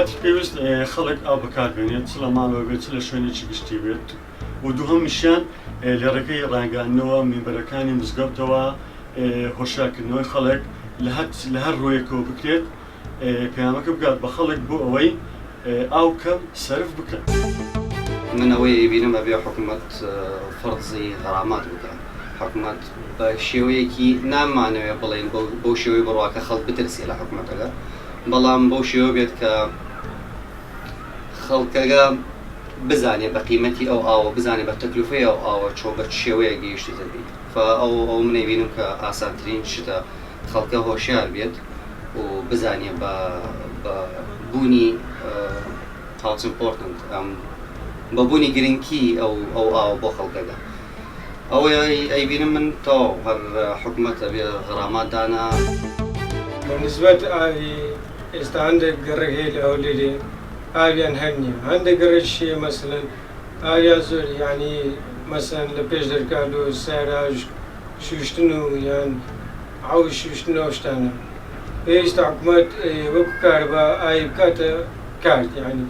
کاتی پێویست خەڵک ئاو بەکاربێنێت چ لە ماڵەوە بێت چ لە شوێنێکی گشتی بێت و دووهەمیشیان لێرەکەی ڕاگەاندنەوە مینبەرەکانی مزگەوتەوە هۆشیارکردنەوەی خەڵک لە هەر ڕۆیەکەوە بکرێت پەیامەکە بگات بە خەڵک بۆ ئەوەی ئاو کەم سەرف بکەن. من ئەوەی بینم ئەبێ حکوومەت فەرزی غەرامات بکەن. حکوومەت بە شێوەیەکی نامانەوێت بڵێن بەو شێوەی بڕواکە خەڵک بترسێ لە حکوومەتەکە، بەڵام بەو شێوە بێت کە خەڵکەکە بزانێ بە قیمەتی ئەو ئاوە، بزانێ بە تەکلیفەی ئەو ئاوە چۆ بە شێوەیە گەیشتی دەبێت. ئەو منەی بینم کە ئاسانترین شتە خەڵکە هۆشیار بێت و بزانێ بە بوونی هاوس ئیمپۆرتنت بە بوونی گرنگی ئەو ئاوە بۆ خەڵکەکە. ئەوەی ئەیبینم من تەواو هەر حکوومەت ئەبێ غەرامات دانا. بەنسبەت ئاوی ئێستا هەندێک گەڕێک هەیە لە هەولێرێ ئاویان هەر نییە، هەندێک گەڕێکیە مەسەلەن ئاویان زۆر یعنی مەسەلەن لە پێش دەرکات و سارا شوشتن و یان ئاوی شوشتنەوە شتانە. پێویستە حکوومەت وەکو کارەبا ئاوی بکاتە کارت یعنی